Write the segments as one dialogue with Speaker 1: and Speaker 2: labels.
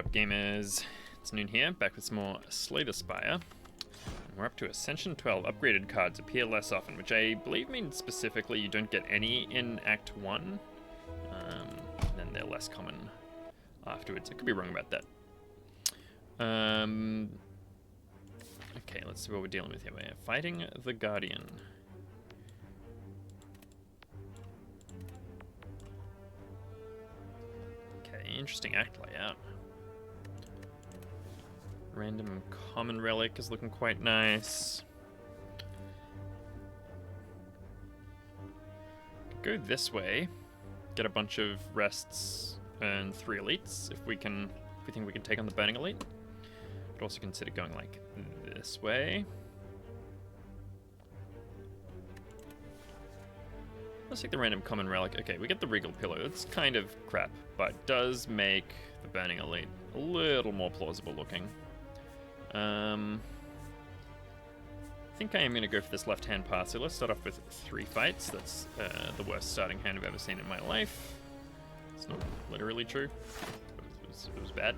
Speaker 1: up, gamers? It's Noon here, back with some more Slay the Spire. And we're up to Ascension 12. Upgraded cards appear less often, which I believe means specifically you don't get any in Act 1. Then they're less common afterwards. I could be wrong about that. Okay, let's see what we're dealing with here. We're fighting the Guardian. Okay, interesting act layout. Random common relic is looking quite nice. Go this way. Get a bunch of rests and 3 elites if we think we can take on the Burning Elite. Could also consider going like this way. Let's take the random common relic. Okay, we get the Regal Pillow. It's kind of crap, but does make the Burning Elite a little more plausible looking. I think I am going to go for this left-hand path, so let's start off with 3 fights. That's the worst starting hand I've ever seen in my life. It's not literally true. It was bad.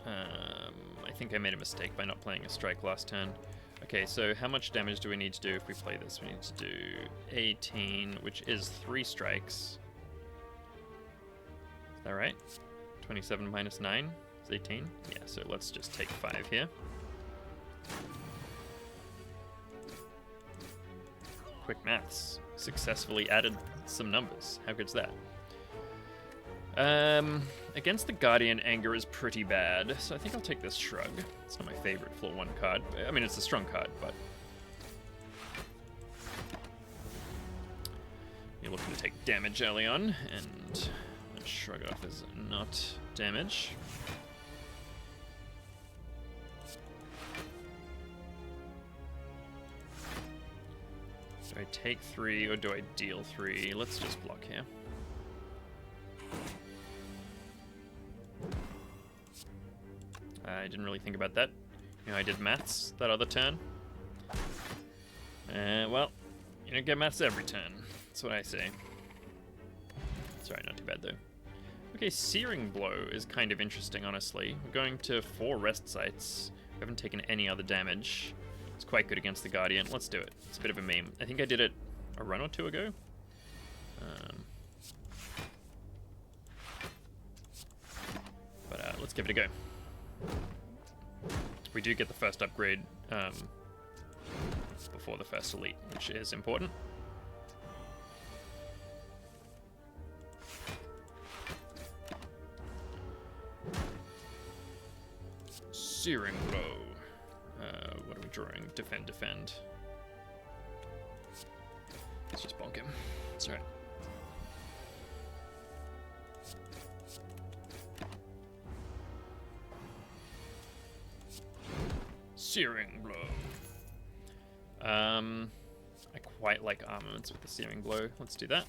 Speaker 1: I think I made a mistake by not playing a strike last turn. Okay, so how much damage do we need to do if we play this? We need to do 18, which is 3 strikes. Is that right? 27 minus 9 is 18? Yeah, so let's just take 5 here. Quick maths. Successfully added some numbers. How good's that? Against the Guardian, Anger is pretty bad, so I think I'll take this Shrug. It's not my favorite floor 1 card. I mean, it's a strong card, but you're looking to take damage early on, and Shrug it off is not damage. Do I take 3 or do I deal 3? Let's just block here. I didn't really think about that. You know, I did maths that other turn. Well, you don't get maths every turn. That's what I say. Sorry, not too bad though. Okay, Searing Blow is kind of interesting, honestly. We're going to 4 rest sites. We haven't taken any other damage. It's quite good against the Guardian. Let's do it. It's a bit of a meme. I think I did it a run or 2 ago. But let's give it a go. We do get the first upgrade before the first elite, which is important. Searing Blow. What are we drawing? Defend, defend. Let's just bonk him. It's alright. Searing Blow. I quite like armaments with the Searing Blow. Let's do that.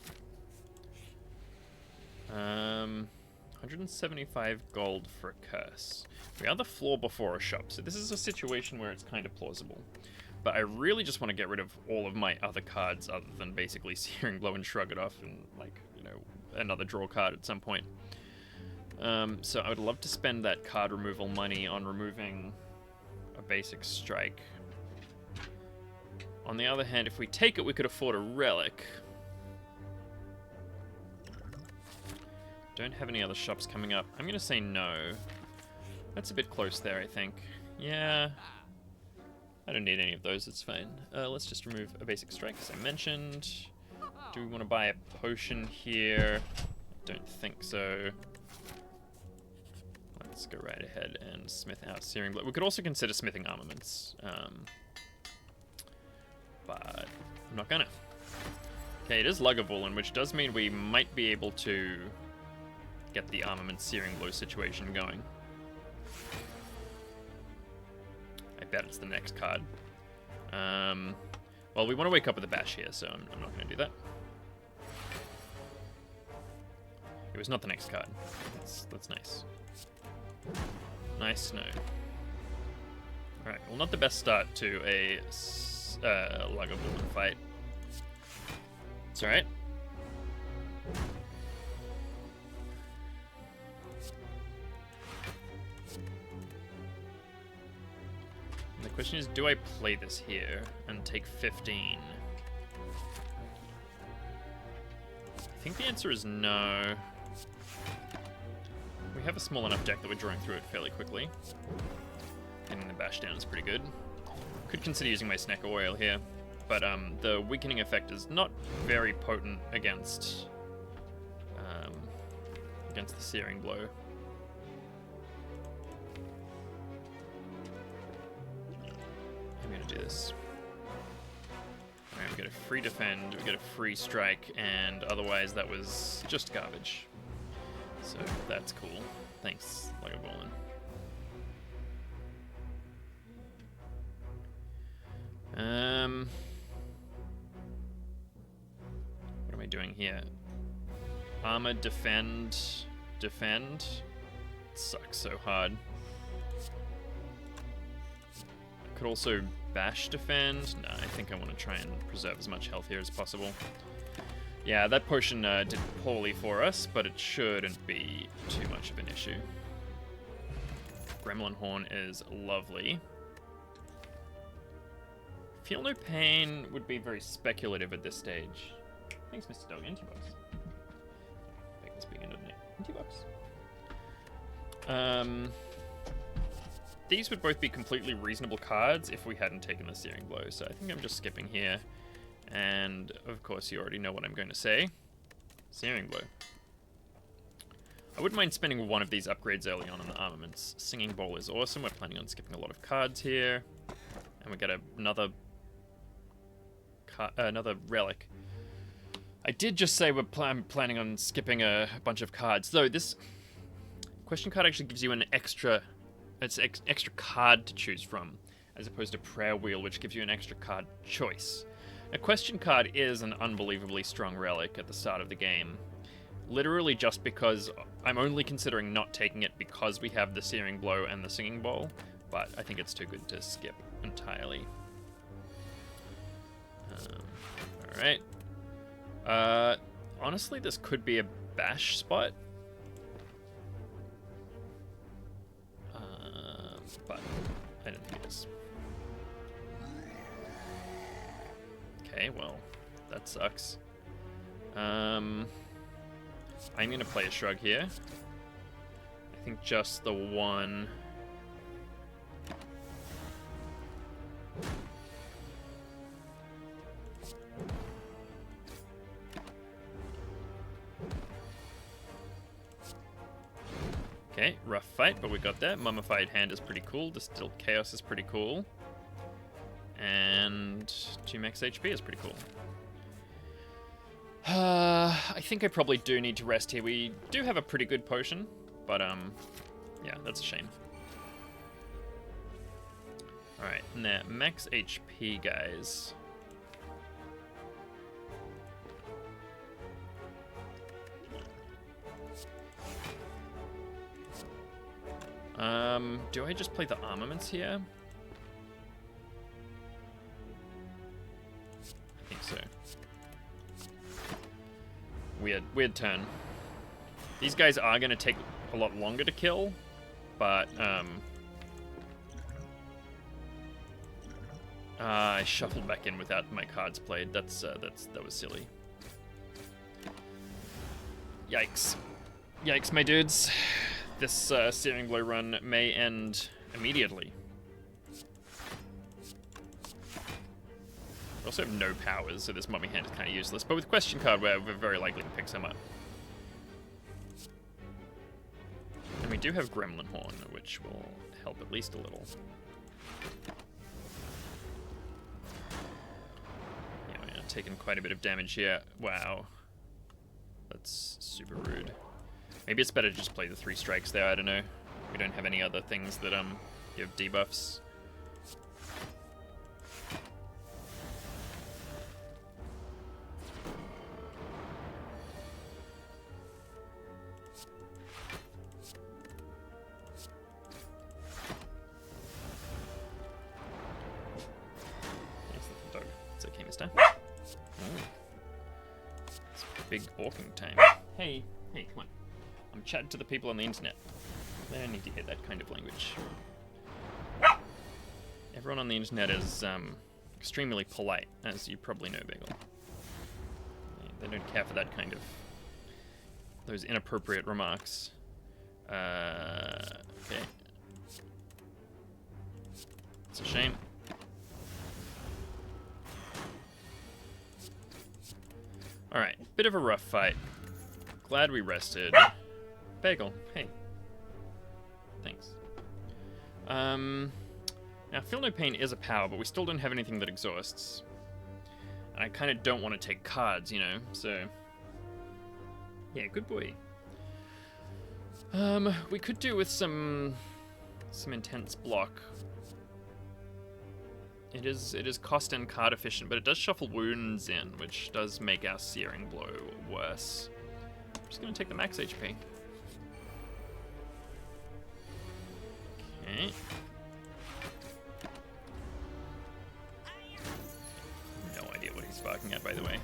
Speaker 1: 175 gold for a curse. We are the floor before a shop, so this is a situation where it's kind of plausible. But I really just want to get rid of all of my other cards other than basically Searing Blow and Shrug it off and, like, you know, another draw card at some point. So I would love to spend that card removal money on removing a basic strike. On the other hand, if we take it, we could afford a relic. Don't have any other shops coming up. I'm gonna say no. That's a bit close there, I think. Yeah. I don't need any of those, it's fine. Let's just remove a basic strike, as I mentioned. Do we want to buy a potion here? Don't think so. Let's go right ahead and smith out Searing Blow. We could also consider smithing armaments. But I'm not gonna. Okay, it is Lugavulin, which does mean we might be able to get the armament Searing Blow situation going. I bet it's the next card. Well, we want to wake up with a bash here, so I'm not going to do that. It was not the next card. That's nice. Nice snow. Alright, well, not the best start to a Lugavulin fight. It's alright. Question is, do I play this here and take 15? I think the answer is no. We have a small enough deck that we're drawing through it fairly quickly. Getting the bash down is pretty good. Could consider using my snack oil here, but the weakening effect is not very potent against the searing blow. I'm gonna do this. Alright, we get a free defend, we get a free strike, and otherwise that was just garbage. So that's cool. Thanks, Lagavulin. What am I doing here? Armor, defend. It sucks so hard. I could also bash defend. No, I think I want to try and preserve as much health here as possible. Yeah, that potion did poorly for us, but it shouldn't be too much of an issue. Gremlin Horn is lovely. Feel No Pain would be very speculative at this stage. Thanks, Mr. Dog. Antibox. Bacon's being an Antibox. These would both be completely reasonable cards if we hadn't taken the Searing Blow, so I think I'm just skipping here. And, of course, you already know what I'm going to say. Searing Blow. I wouldn't mind spending one of these upgrades early on in the armaments. Singing Bowl is awesome. We're planning on skipping a lot of cards here. And we get another relic. I did just say I'm planning on skipping a bunch of cards. Though this question card actually gives you an extra... It's extra card to choose from, as opposed to Prayer Wheel, which gives you an extra card choice. A question card is an unbelievably strong relic at the start of the game. Literally just because I'm only considering not taking it because we have the Searing Blow and the Singing Bowl, but I think it's too good to skip entirely. Alright. Honestly, this could be a bash spot. But I don't think it is. Okay, well, that sucks. I'm gonna play a shrug here. I think just the one. Okay, rough fight, but we got that. Mummified Hand is pretty cool. Distilled Chaos is pretty cool. And 2 max HP is pretty cool. I think I probably do need to rest here. We do have a pretty good potion, but yeah, that's a shame. Alright, now max HP, guys. Do I just play the armaments here? I think so. Weird turn. These guys are going to take a lot longer to kill, but I shuffled back in without my cards played. That was silly. Yikes. Yikes, my dudes. This Searing Blow run may end immediately. We also have no powers, so this Mummy Hand is kind of useless. But with Question Card, we're very likely to pick some up. And we do have Gremlin Horn, which will help at least a little. Yeah, we're taking quite a bit of damage here. Wow. That's super rude. Maybe it's better to just play the 3 strikes there, I don't know. We don't have any other things that give debuffs. Dog. It's okay, mister. Oh. It's big walking time. Hey, come on. I'm chatting to the people on the internet. They don't need to hear that kind of language. Everyone on the internet is extremely polite, as you probably know, Bagel. They don't care for that kind of... those inappropriate remarks. Okay. It's a shame. Alright, bit of a rough fight. Glad we rested. Bagel, hey. Thanks. Now, Feel No Pain is a power, but we still don't have anything that exhausts. And I kind of don't want to take cards, you know, so... yeah, good boy. We could do with some intense block. It is cost and card efficient, but it does shuffle wounds in, which does make our Searing Blow worse. I'm just gonna take the max HP. Okay. No idea what he's barking at, by the way.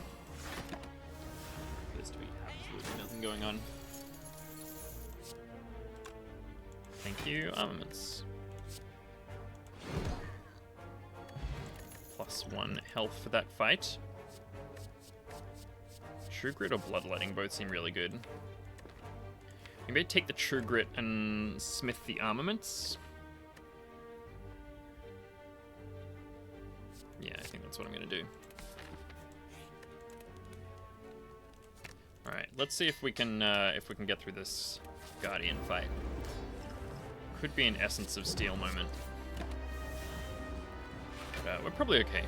Speaker 1: Appears to be absolutely nothing going on. Thank you, armaments. +1 health for that fight. True Grit or Bloodletting both seem really good. You may take the True Grit and smith the armaments. Yeah, I think that's what I'm gonna do. Alright, let's see if we can get through this Guardian fight. Could be an Essence of Steel moment. We're probably okay.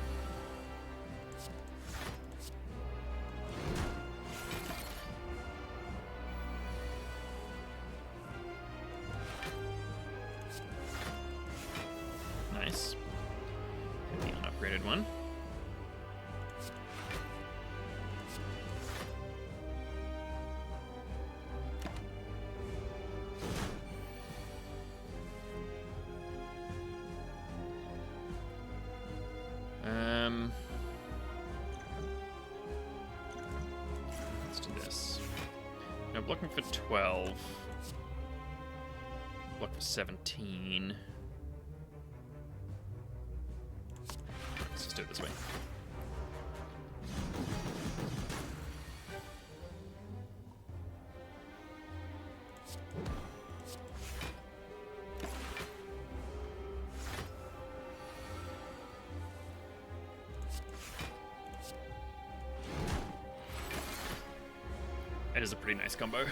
Speaker 1: Nice. Hit the unupgraded one. Let's do this. No, blocking for 12. Block for 17. Let's just do it this way. It is a pretty nice combo.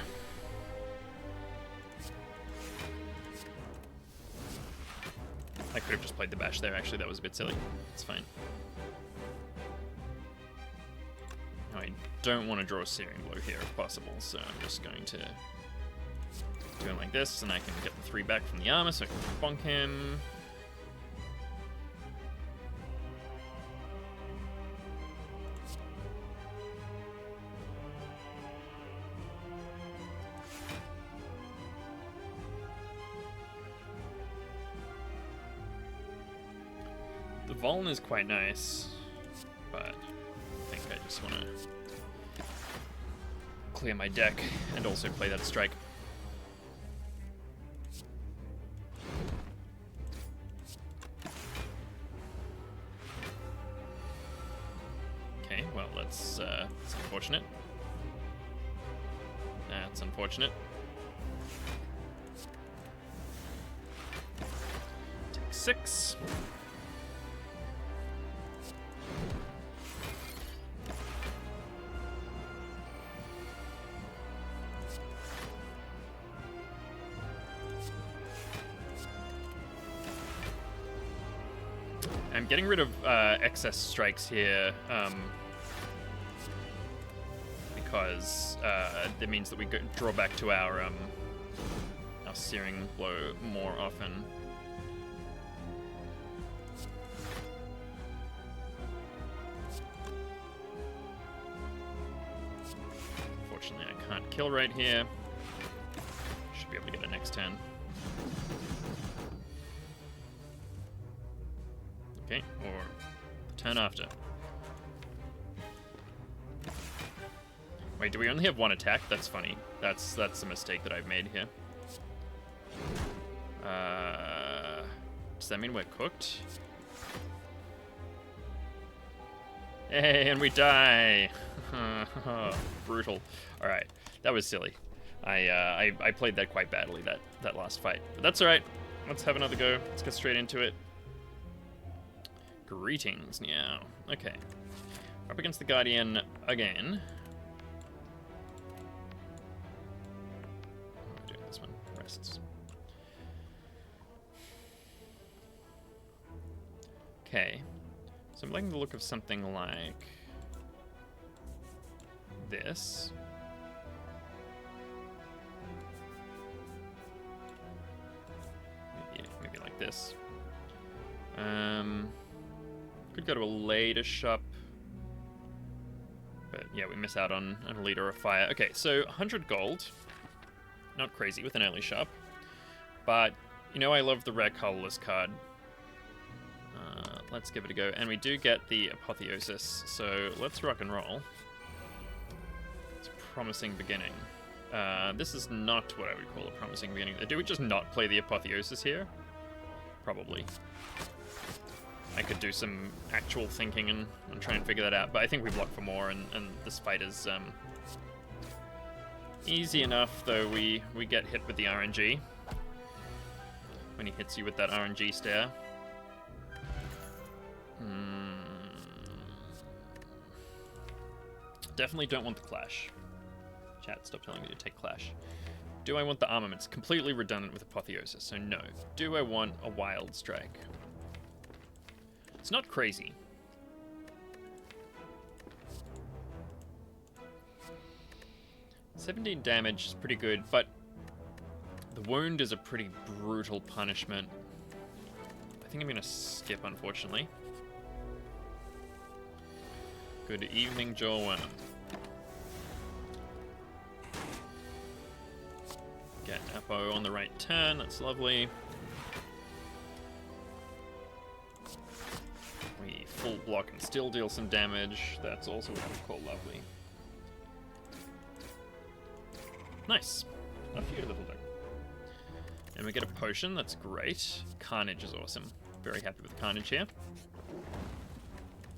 Speaker 1: I could have just played the bash there, actually, that was a bit silly. It's fine. Now, I don't want to draw a Searing Blow here if possible, so I'm just going to do it like this, and I can get the 3 back from the armor, so I can bonk him. The Vuln is quite nice, but I think I just want to clear my deck and also play that strike. Okay, well, that's unfortunate. That's unfortunate. Take 6. I'm getting rid of excess strikes here because that means that we draw back to our Searing Blow more often. Unfortunately, I can't kill right here. Should be able to get a next turn. Okay, or the turn after. Wait, do we only have 1 attack? That's funny. That's a mistake that I've made here. Does that mean we're cooked? Hey, and we die. Brutal. All right, that was silly. I played that quite badly, that last fight. But that's all right. Let's have another go. Let's get straight into it. Greetings, now. Okay. Up against the Guardian again. I'm doing this one. Rests. Okay. So I'm liking the look of something like this. Maybe like this. Could go to a later shop. But yeah, we miss out on a Leader of Fire. Okay, so 100 gold. Not crazy with an early shop. But, you know, I love the rare colorless card. Let's give it a go. And we do get the Apotheosis, so let's rock and roll. It's a promising beginning. This is not what I would call a promising beginning. Do we just not play the Apotheosis here? Probably. I could do some actual thinking and try and figure that out, but I think we block for more, and this fight is easy enough, though we get hit with the RNG. When he hits you with that RNG stare. Definitely don't want the Clash. Chat, stop telling me to take Clash. Do I want the armaments? Completely redundant with Apotheosis, so no. Do I want a Wild Strike? It's not crazy. $17 damage is pretty good, but the wound is a pretty brutal punishment. I think I'm gonna skip, unfortunately. Good evening, Joel. Get Apo on the right turn, that's lovely. We full block and still deal some damage, that's also what I would call lovely. Nice. A few little thing. And we get a potion, that's great. Carnage is awesome. Very happy with Carnage here.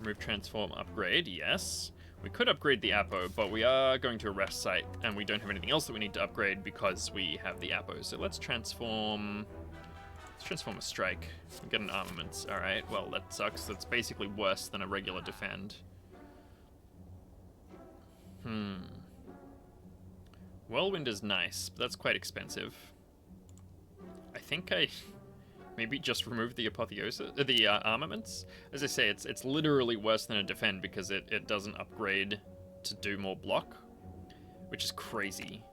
Speaker 1: Remove transform upgrade, yes. We could upgrade the Apo, but we are going to a rest site, and we don't have anything else that we need to upgrade because we have the Apo. So let's transform... Let's transform a strike. We get an armaments. Alright, well, that sucks. That's basically worse than a regular defend. Whirlwind is nice, but that's quite expensive. I think I maybe just remove the Apotheosis, the armaments. As I say, it's literally worse than a defend because it doesn't upgrade to do more block, which is crazy.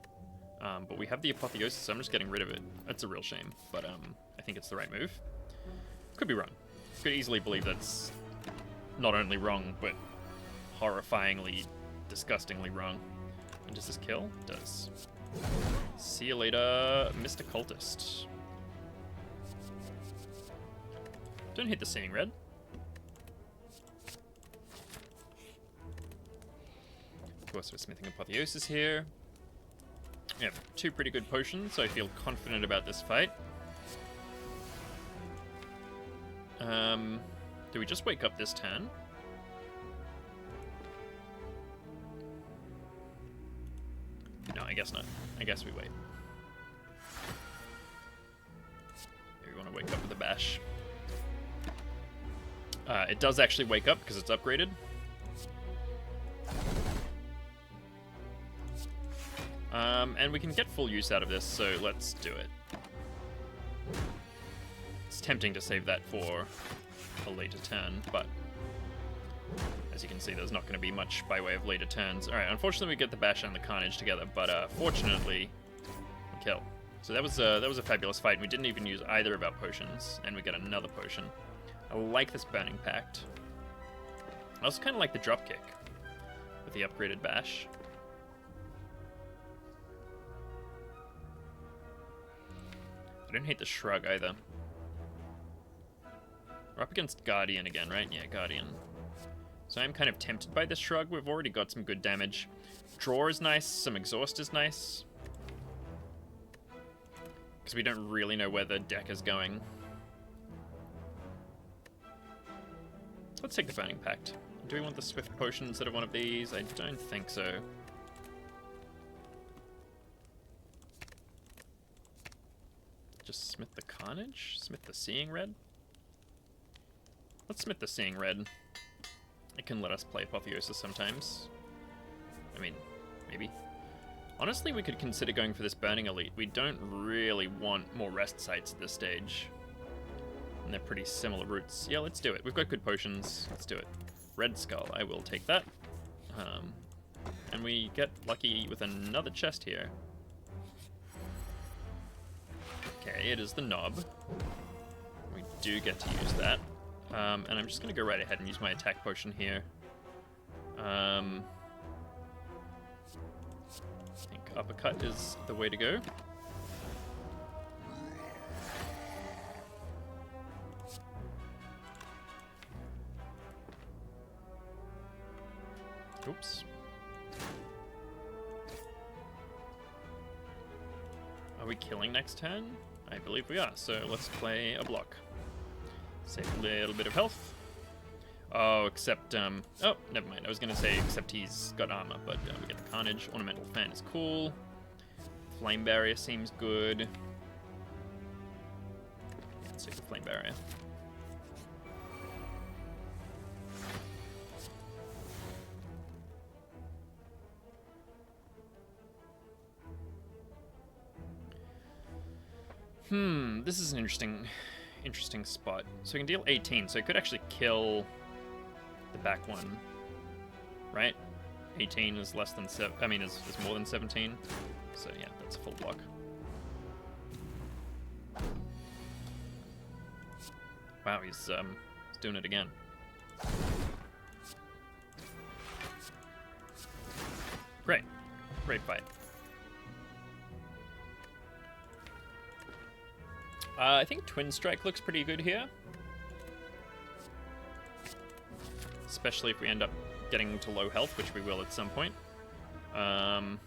Speaker 1: But we have the Apotheosis, so I'm just getting rid of it. That's a real shame, but I think it's the right move. Could be wrong. Could easily believe that's not only wrong, but horrifyingly, disgustingly wrong. And does this kill? It does. See you later, Mr. Cultist. Don't hit the Seeing Red. Of course, we're smithing Apotheosis here. We have two pretty good potions, so I feel confident about this fight. Do we just wake up this turn? No, I guess not. I guess we wait. Maybe we want to wake up with a bash. It does actually wake up because it's upgraded. And we can get full use out of this, so let's do it. It's tempting to save that for a later turn, but as you can see, there's not going to be much by way of later turns. Alright, unfortunately we get the bash and the carnage together, but fortunately, we kill. So that was a fabulous fight, and we didn't even use either of our potions, and we get another potion. I like this Burning Pact. I also kind of like the dropkick with the upgraded bash. I don't hate the shrug either. We're up against Guardian again, right? Yeah, Guardian. So I'm kind of tempted by this shrug. We've already got some good damage. Draw is nice, some exhaust is nice. Because we don't really know where the deck is going. Let's take the Burning Pact. Do we want the Swift Potion instead of one of these? I don't think so. Just Smith the Carnage? Smith the Seeing Red? Let's Smith the Seeing Red. It can let us play Apotheosis sometimes. I mean, maybe. Honestly, we could consider going for this Burning Elite. We don't really want more rest sites at this stage. And they're pretty similar routes. Yeah, let's do it. We've got good potions. Let's do it. Red Skull, I will take that. And we get lucky with another chest here. Okay, it is the knob. We do get to use that. And I'm just going to go right ahead and use my attack potion here. I think uppercut is the way to go. Oops. Are we killing next turn? I believe we are, so let's play a block. Save a little bit of health. Oh, except, oh, never mind. I was gonna say, except he's got armor, but we get the Carnage. Ornamental Fan is cool. Flame Barrier seems good. Yeah, let's take the Flame Barrier. This is an interesting spot. So we can deal 18, so it could actually kill the back one, right? 18 is less than is more than 17. So yeah, that's a full block. Wow, he's doing it again. Great fight. I think Twin Strike looks pretty good here. Especially if we end up getting to low health, which we will at some point. I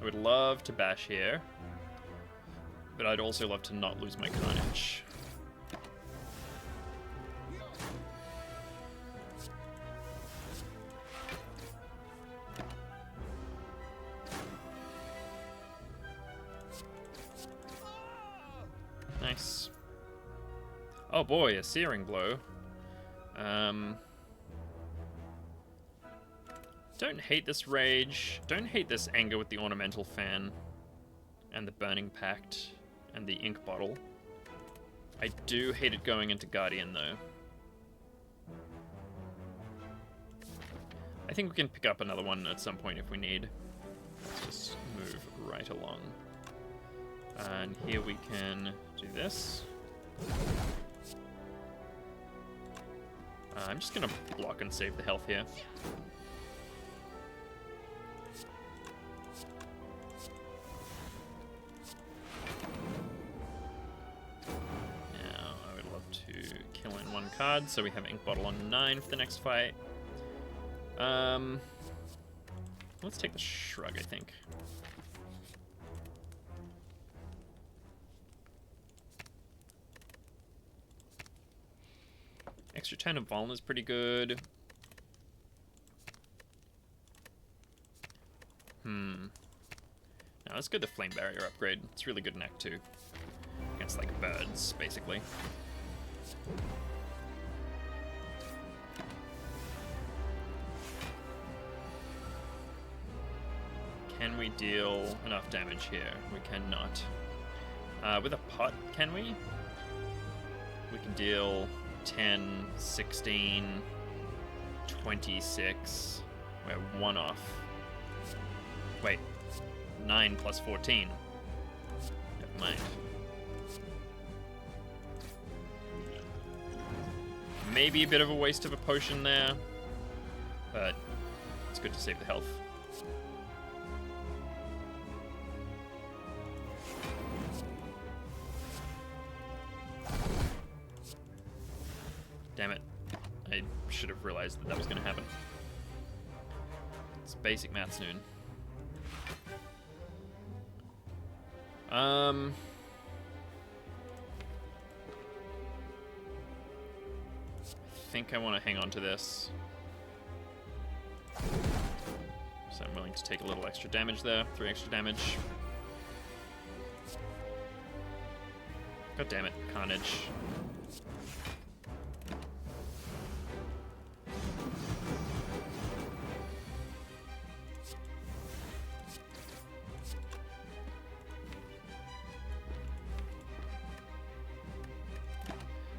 Speaker 1: would love to bash here. But I'd also love to not lose my Carnage. Nice. Oh boy, a Searing Blow. Don't hate this Rage. Don't hate this Anger with the Ornamental Fan. And the Burning Pact. And the Ink Bottle. I do hate it going into Guardian though. I think we can pick up another one at some point if we need. Let's just move right along. And here we can do this. I'm just gonna block and save the health here. Now, I would love to kill in one card, so we have Ink Bottle on 9 for the next fight. Let's take the Shrug, I think. Extra 10 of Vuln is pretty good. Now let's go the Flame Barrier upgrade. It's really good in Act 2. Against, like, birds, basically. Can we deal enough damage here? We cannot. With a pot, can we? We can deal 10, 16, 26. We're 1 off. Wait, 9 plus 14. Never mind. Maybe a bit of a waste of a potion there, but it's good to save the health. Damn it. I should have realized that that was going to happen. It's basic maths noon. I think I want to hang on to this. So I'm willing to take a little extra damage there. 3 extra damage. God damn it, Carnage.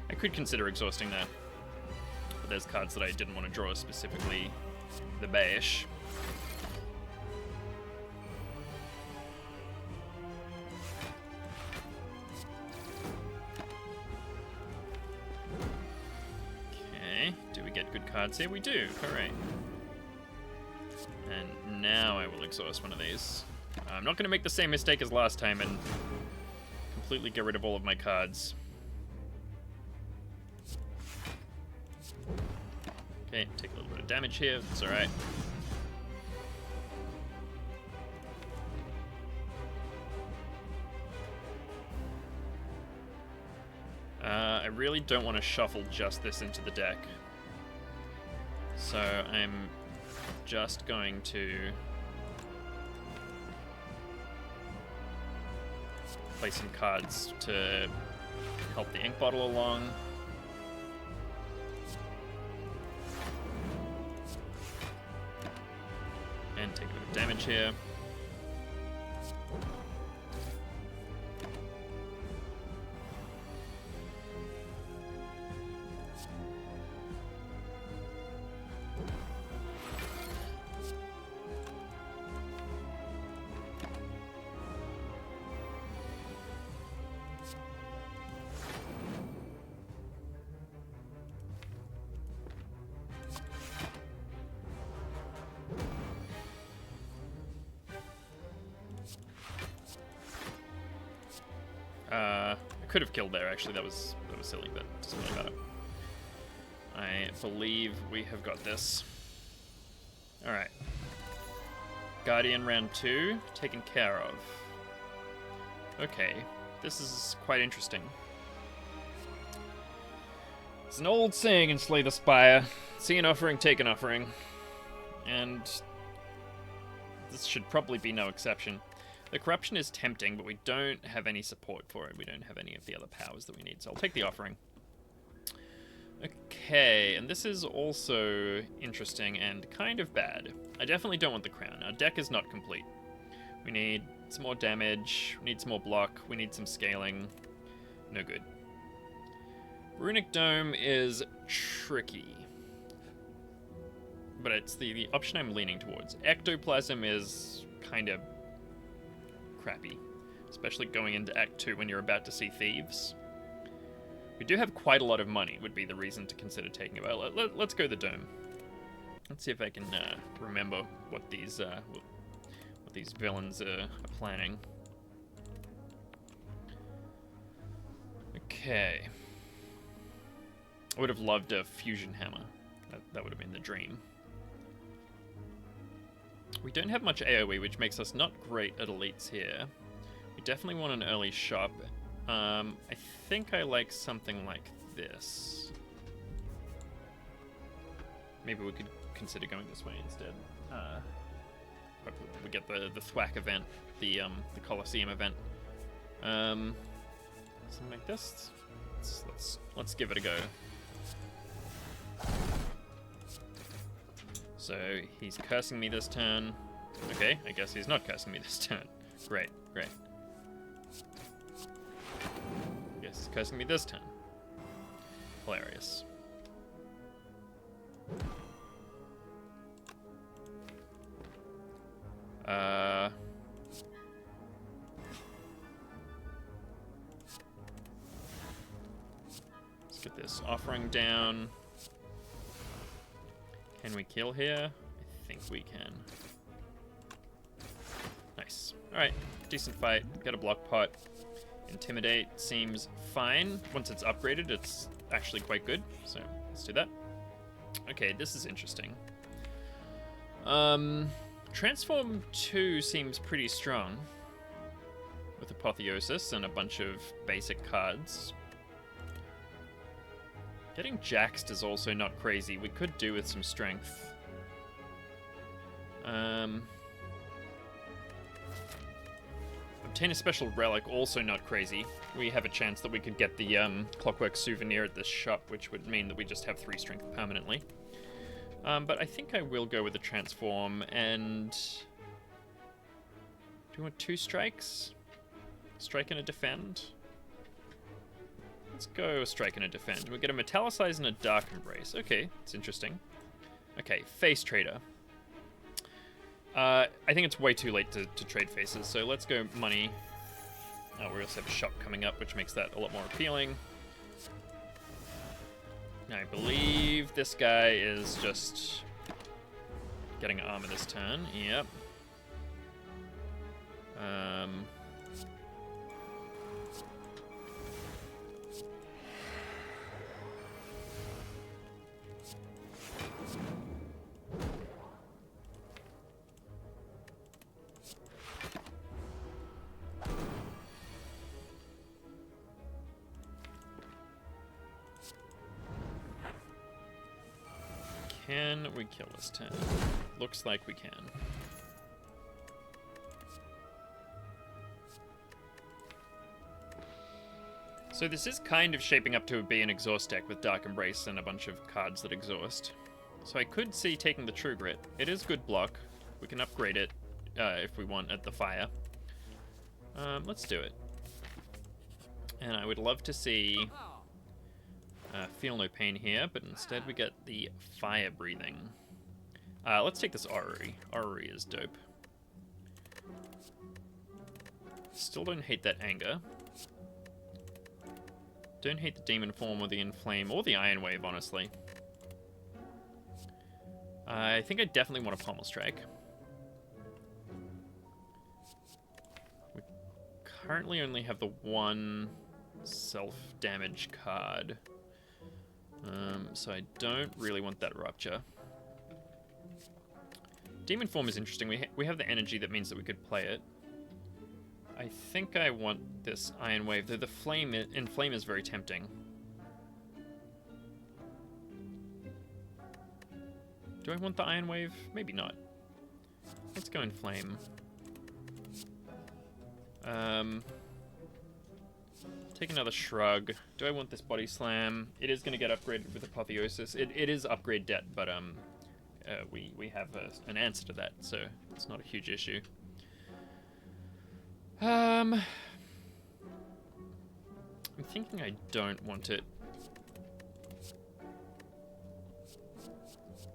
Speaker 1: I could consider exhausting that, but there's cards that I didn't want to draw, specifically the Bash. Okay, do we get good cards here? We do, hooray. And now I will exhaust one of these. I'm not going to make the same mistake as last time and completely get rid of all of my cards. Okay, take a little bit of damage here, it's alright. I really don't want to shuffle just this into the deck. So I'm just going to play some cards to help the ink bottle along. And take a bit of damage here. I could have killed there, actually. That was silly, but it doesn't really matter. I believe we have got this. Alright. Guardian round 2, taken care of. Okay, this is quite interesting. It's an old saying in Slay the Spire, see an offering, take an offering. And this should probably be no exception. The corruption is tempting, but we don't have any support for it. We don't have any of the other powers that we need, so I'll take the offering. Okay, and this is also interesting and kind of bad. I definitely don't want the crown. Our deck is not complete. We need some more damage, we need some more block, we need some scaling. No good. Runic Dome is tricky, but it's the option I'm leaning towards. Ectoplasm is kind of crappy, especially going into Act 2 when you're about to see Thieves. We do have quite a lot of money, would be the reason to consider taking it. Well, let's go the Dome. Let's see if I can remember what these villains are planning. Okay. I would have loved a fusion hammer. That would have been the dream. We don't have much AoE, which makes us not great at elites here. We definitely want an early shop. I think I like something like this. Maybe we could consider going this way instead. Hopefully we get the thwack event, the Colosseum event. Something like this. Let's give it a go. So he's cursing me this turn. Okay, I guess he's not cursing me this turn. Great, great. Yes, he's cursing me this turn. Hilarious. Let's get this offering down. Can we kill here? I think we can. Nice. Alright, decent fight. Got a block pot. Intimidate seems fine. Once it's upgraded, it's actually quite good. So, let's do that. Okay, this is interesting. Transform 2 seems pretty strong. With Apotheosis and a bunch of basic cards. Getting jaxed is also not crazy. We could do with some strength. Obtain a special relic, also not crazy. We have a chance that we could get the clockwork souvenir at this shop, which would mean that we just have 3 strength permanently. But I think I will go with the transform, and... do we want 2 strikes? Strike and a defend? Let's go strike and a defend. We get a metallicize and a dark embrace. Okay, it's interesting. Okay, face trader. I think it's way too late to trade faces, so let's go money. We also have a shop coming up, which makes that a lot more appealing. I believe this guy is just getting armor this turn. Yep. Can we kill this turn? Looks like we can. So this is kind of shaping up to be an exhaust deck with Dark Embrace and a bunch of cards that exhaust. So I could see taking the True Grit. It is good block. We can upgrade it if we want at the fire. Let's do it. And I would love to see... Feel no pain here, but instead we get the fire breathing. Let's take this Orrery. Orrery is dope. Still don't hate that anger. Don't hate the demon form or the inflame or the iron wave, honestly. I think I definitely want a pommel strike. We currently only have the 1 self-damage card. So I don't really want that rupture. Demon form is interesting. We have the energy that means that we could play it. I think I want this Iron Wave, though the Inflame is very tempting. Do I want the Iron Wave? Maybe not. Let's go Inflame. Take another Shrug. Do I want this Body Slam? It is going to get upgraded with Apotheosis. It is upgrade debt, but we have an answer to that, so it's not a huge issue. I'm thinking I don't want it.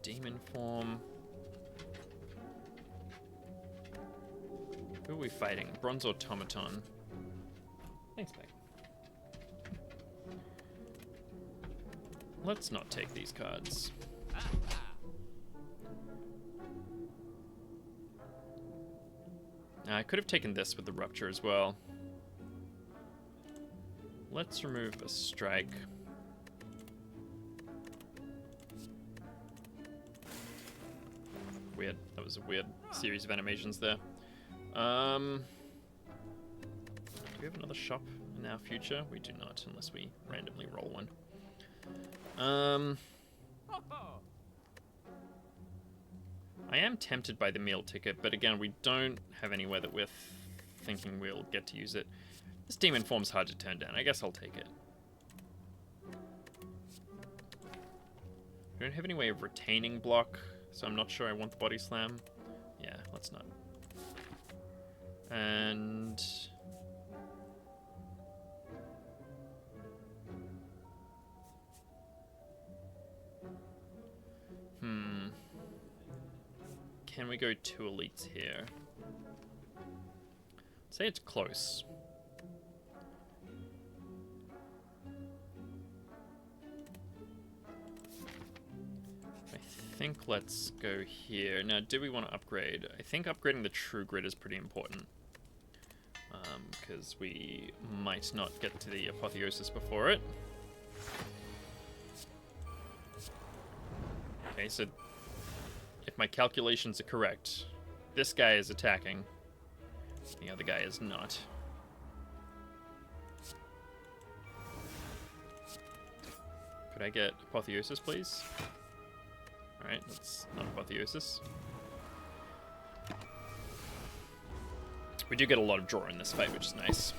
Speaker 1: Demon form. Who are we fighting? Bronze Automaton. Thanks, mate. Let's not take these cards. I could have taken this with the Rupture as well. Let's remove a strike. Weird. That was a weird series of animations there. Do we have another shop in our future? We do not, unless we randomly roll one. I am tempted by the meal ticket, but again, we don't have anywhere that we're thinking we'll get to use it. This demon form's hard to turn down. I guess I'll take it. We don't have any way of retaining block, so I'm not sure I want the Body Slam. Yeah, let's not. And... Can we go 2 elites here? Say it's close. I think let's go here. Now, do we want to upgrade? I think upgrading the True Grit is pretty important. Because we might not get to the Apotheosis before it. Okay, so if my calculations are correct, this guy is attacking. The other guy is not. Could I get Apotheosis, please? Alright, that's not Apotheosis. We do get a lot of draw in this fight, which is nice.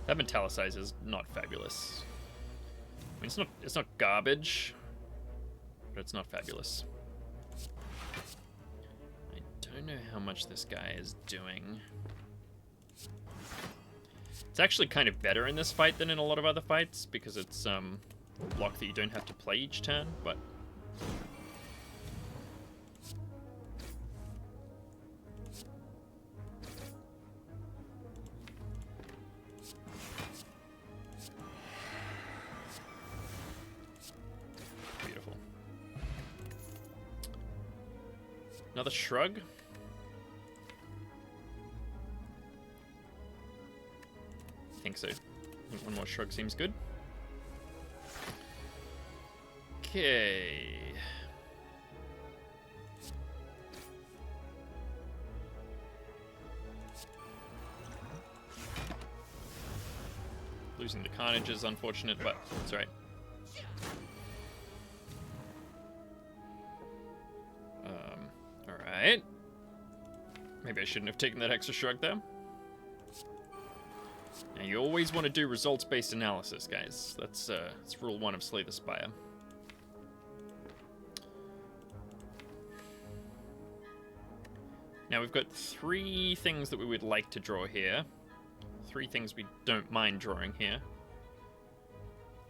Speaker 1: That Metallicize is not fabulous. I mean, it's not garbage, but it's not fabulous. I don't know how much this guy is doing. It's actually kind of better in this fight than in a lot of other fights because it's a block that you don't have to play each turn, but beautiful. Another shrug. I think so. I think one more shrug seems good. Okay. Losing the Carnage is unfortunate, but it's alright. Alright. Maybe I shouldn't have taken that extra shrug there. Now, you always want to do results-based analysis, guys. That's rule 1 of Slay the Spire. Now, we've got 3 things that we would like to draw here. 3 things we don't mind drawing here.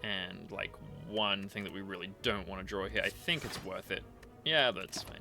Speaker 1: And, like, 1 thing that we really don't want to draw here. I think it's worth it. Yeah, that's fine.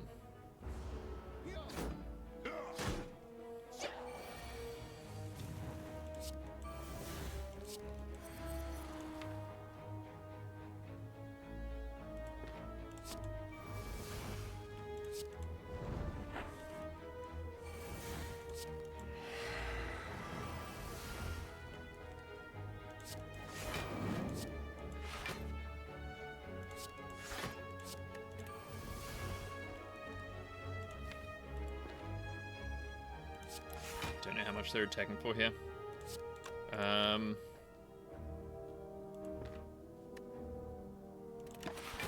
Speaker 1: Don't know how much they're attacking for here.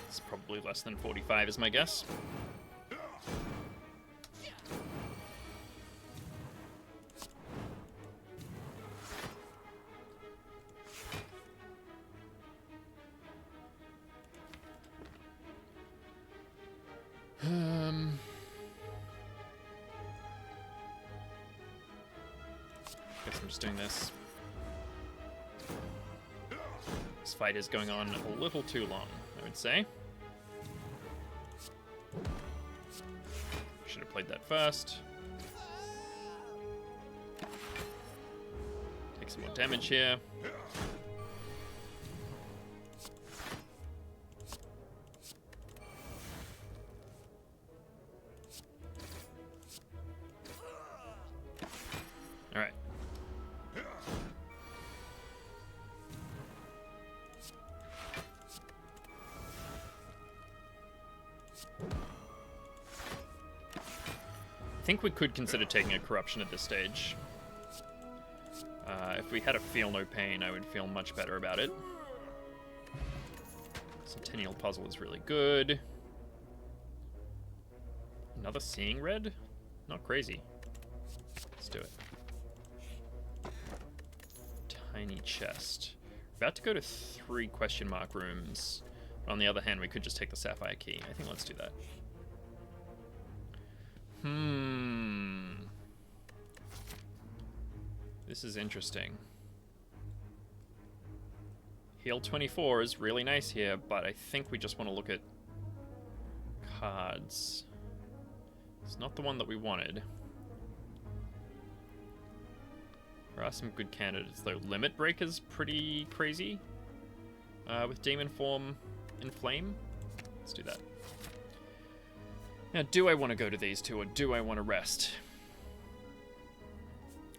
Speaker 1: It's probably less than 45 is my guess. Guess I'm just doing this. This fight is going on a little too long, I would say. Should have played that first. Take some more damage here. Alright. I think we could consider taking a corruption at this stage. If we had a feel no pain, I would feel much better about it. Centennial Puzzle is really good. Another Seeing Red? Not crazy. Let's do it. Tiny chest. About to go to 3 question mark rooms. But on the other hand, we could just take the Sapphire Key. I think let's do that. This is interesting. Heal 24 is really nice here, but I think we just want to look at cards. It's not the one that we wanted. There are some good candidates, though. Limit Breaker's pretty crazy. With Demon Form in Flame. Let's do that. Now, do I want to go to these 2, or do I want to rest?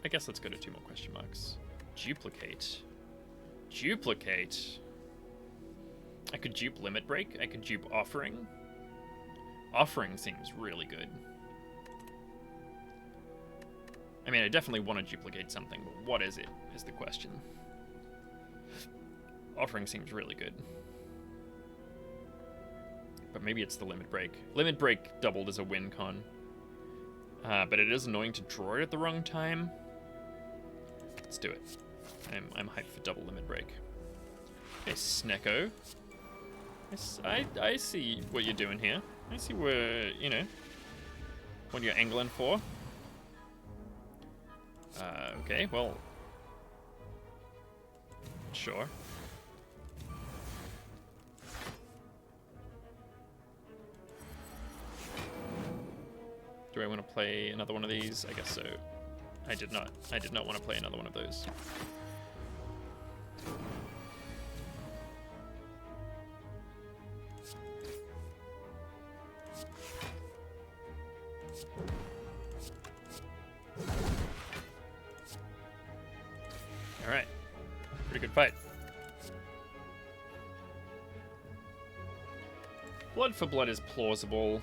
Speaker 1: I guess let's go to 2 more question marks. Duplicate. Duplicate. I could dupe Limit Break. I could dupe Offering. Offering seems really good. I mean, I definitely want to duplicate something, but what is it, is the question. Offering seems really good. But maybe it's the Limit Break. Limit Break doubled as a win con. But it is annoying to draw it at the wrong time. Let's do it. I'm hyped for double Limit Break. Okay, Snecko. I see what you're doing here. I see where, you know, what you're angling for. Okay, well... Sure. Do I want to play another one of these? I guess so. I did not want to play another one of those. Alright. Pretty good fight. Blood for blood is plausible.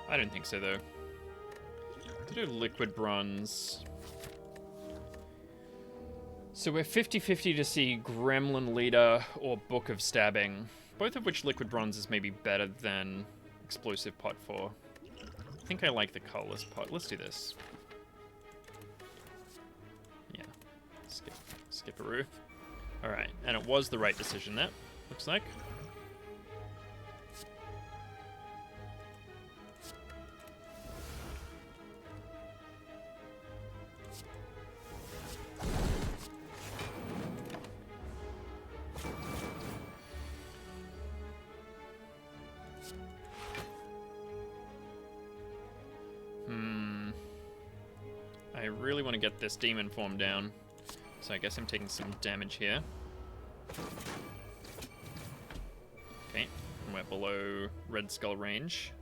Speaker 1: I don't think so, though. To do liquid bronze. So we're 50-50 to see Gremlin Leader or Book of Stabbing. Both of which liquid bronze is maybe better than explosive pot for. I think I like the colorless pot. Let's do this. Yeah. Skipperoo. Alright, and it was the right decision, that looks like. I really want to get this demon form down, so I guess I'm taking some damage here. Okay, and we're below Red Skull range.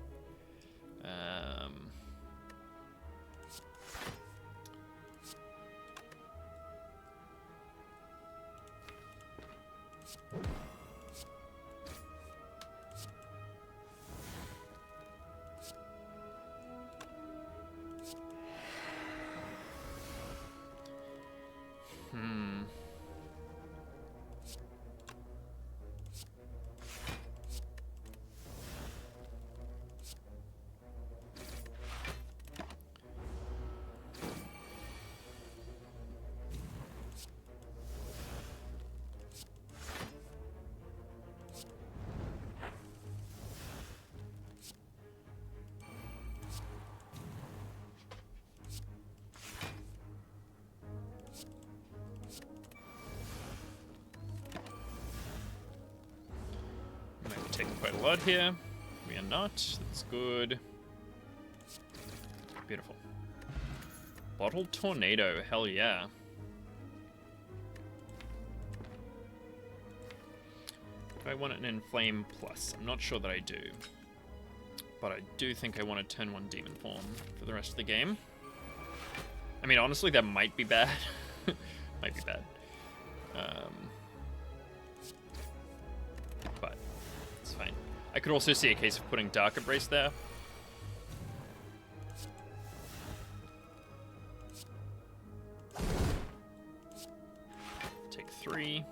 Speaker 1: Taking quite a lot here. We are not. That's good. Beautiful. Bottled Tornado. Hell yeah. Do I want an Inflame Plus? I'm not sure that I do. But I do think I want a turn 1 Demon Form for the rest of the game. I mean, honestly, that might be bad. Might be bad. But it's fine. I could also see a case of putting Dark Embrace there. Take 3.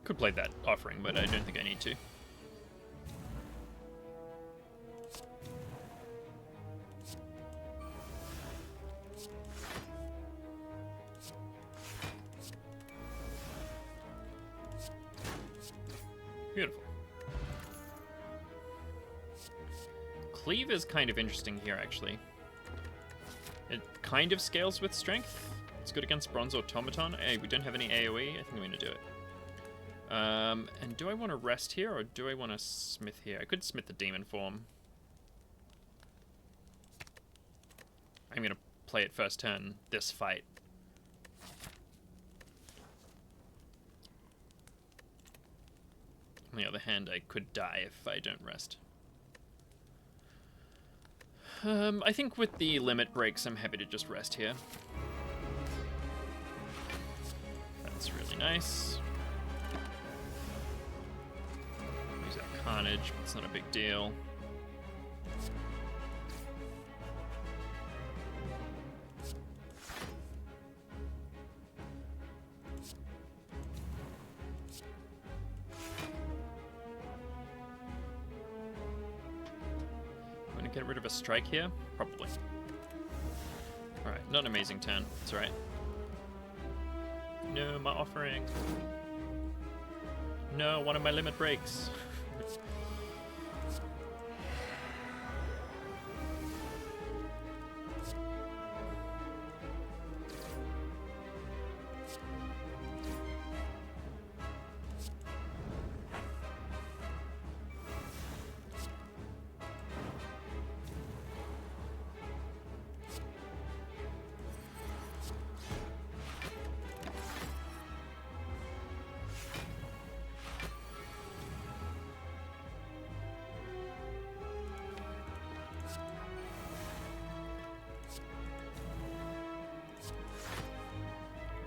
Speaker 1: Could play that offering, but I don't think I need to. Beautiful. Cleave is kind of interesting here, actually. It kind of scales with strength. It's good against Bronze Automaton. Hey, we don't have any AoE. I think I'm going to do it. And do I want to rest here, or do I want to smith here? I could smith the demon form. I'm going to play it first turn, this fight. On the other hand, I could die if I don't rest. I think with the limit breaks, I'm happy to just rest here. That's really nice. Use that carnage, but it's not a big deal. Get rid of a strike here? Probably. Alright, not an amazing turn. It's alright. No, my offering. No, one of my limit breaks.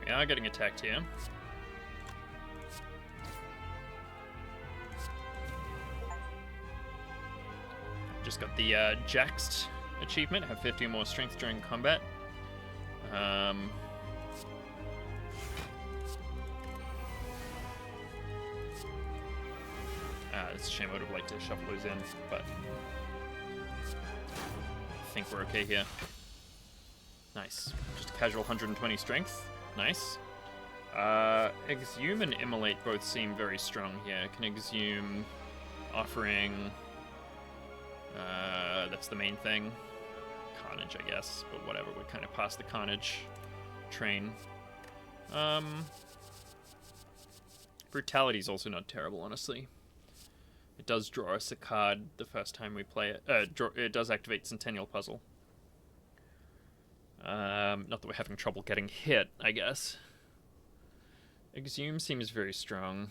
Speaker 1: We are getting attacked here. Just got the Jaxed achievement, have 50 more strength during combat. It's a shame I would have liked to shuffle those in, but I think we're okay here. Nice. Just a casual 120 strength. Nice. Exhume and Immolate both seem very strong here. Can Exhume, Offering, that's the main thing. Carnage, I guess, but whatever, we're kind of past the Carnage train. Brutality's also not terrible, honestly. It does draw us a card the first time we play it. It does activate Centennial Puzzle. Not that we're having trouble getting hit, I guess. Exhume seems very strong.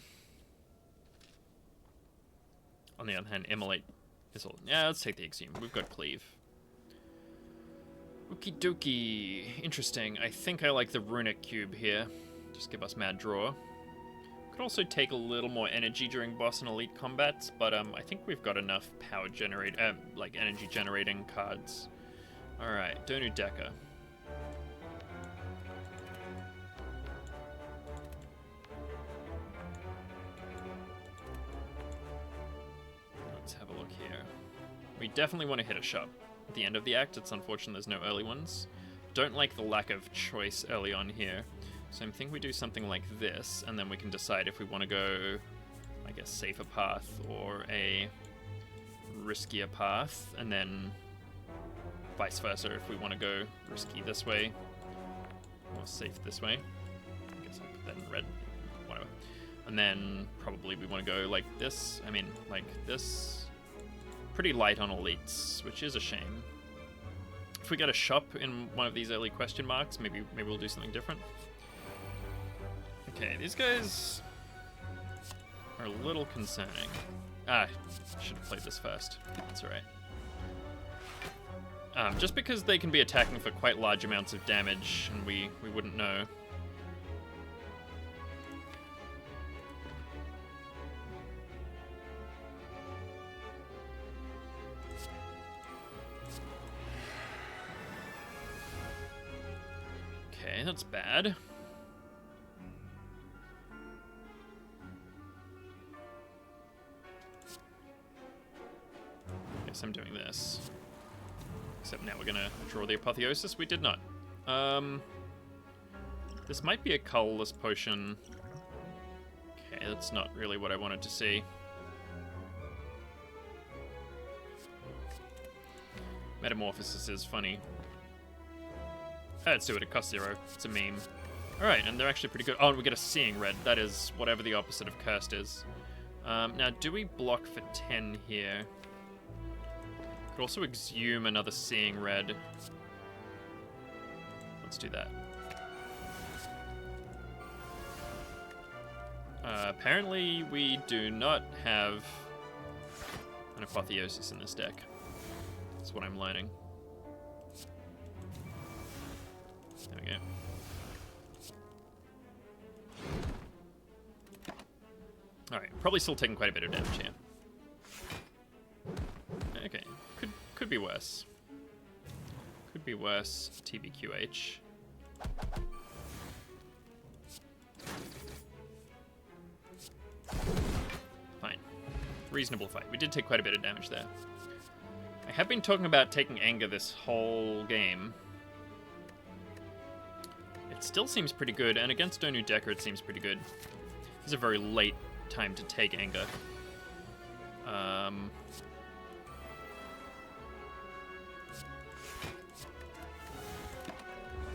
Speaker 1: On the other hand, Immolate is all... Yeah, let's take the Exhume. We've got Cleave. Okie dokie. Interesting. I think I like the Runic Cube here. Just give us mad draw. Could also take a little more energy during boss and elite combats, but I think we've got enough power generate... like energy generating cards. Alright, Donu Deka. Let's have a look here. We definitely want to hit a shop. At the end of the act, it's unfortunate there's no early ones. Don't like the lack of choice early on here. So I think we do something like this, and then we can decide if we want to go, I guess, safer path or a riskier path, and then vice versa if we want to go risky this way or safe this way. I guess I'll put that in red, whatever. And then probably we want to go like this. I mean, like this. Pretty light on elites, which is a shame. If we get a shop in one of these early question marks, maybe we'll do something different. Okay, these guys are a little concerning. Should have played this first. That's alright. Just because they can be attacking for quite large amounts of damage, and we wouldn't know. Okay, that's bad. Guess I'm doing this. Except now we're gonna draw the Apotheosis. We did not. This might be a colorless potion. Okay, that's not really what I wanted to see. Metamorphosis is funny. Let's do it. It costs 0. It's a meme. Alright, and they're actually pretty good. Oh, and we get a Seeing Red. That is whatever the opposite of Cursed is. Now, do we block for 10 here? Could also exhume another Seeing Red. Let's do that. Apparently, we do not have an Apotheosis in this deck. That's what I'm learning. There we go. Alright, probably still taking quite a bit of damage here. Okay, could be worse. Could be worse, TBQH. Fine. Reasonable fight. We did take quite a bit of damage there. I have been talking about taking Anger this whole game. It still seems pretty good, and against Donu Decker it seems pretty good. It's a very late time to take Anger.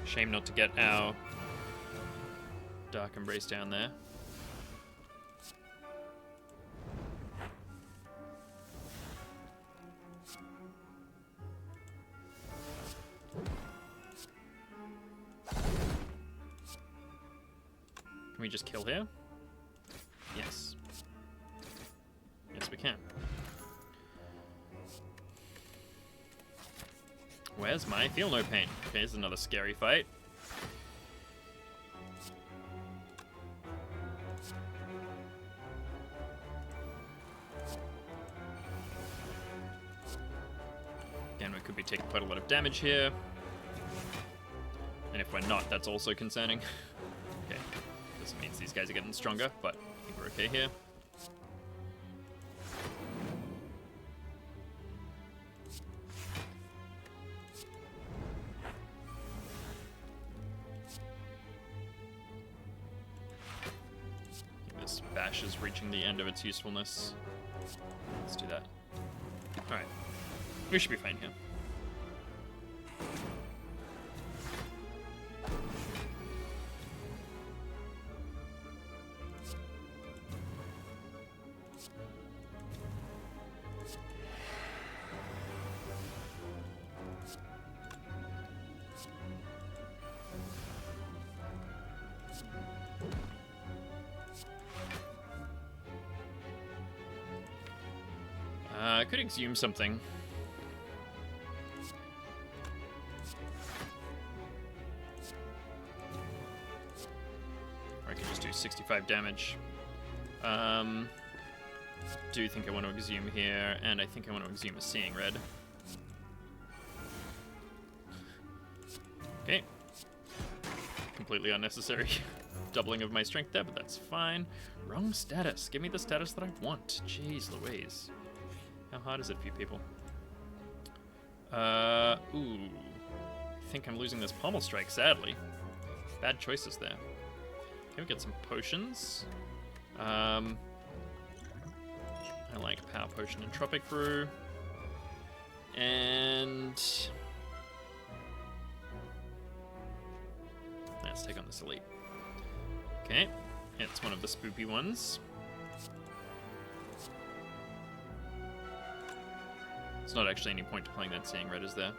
Speaker 1: Shame not to get our Dark Embrace down there. Can we just kill here? Yes. Yes, we can. Where's my Feel No Pain? Okay, here's another scary fight. Again, we could be taking quite a lot of damage here. And if we're not, that's also concerning. Okay, this means these guys are getting stronger, but I think we're okay here. This bash is reaching the end of its usefulness. Let's do that. Alright. We should be fine here. I could exhume something. Or I could just do 65 damage. Do think I want to exhume here, and I think I want to exhume a Seeing Red. Okay. Completely unnecessary doubling of my strength there, but that's fine. Wrong status. Give me the status that I want. Jeez Louise. How hard is it for you people? Ooh. I think I'm losing this Pommel Strike, sadly. Bad choices there. Okay, we get some potions. I like Power Potion and Tropic Brew. And let's take on this elite. Okay, it's one of the spoopy ones. There's not actually any point to playing that Seeing Red, is there?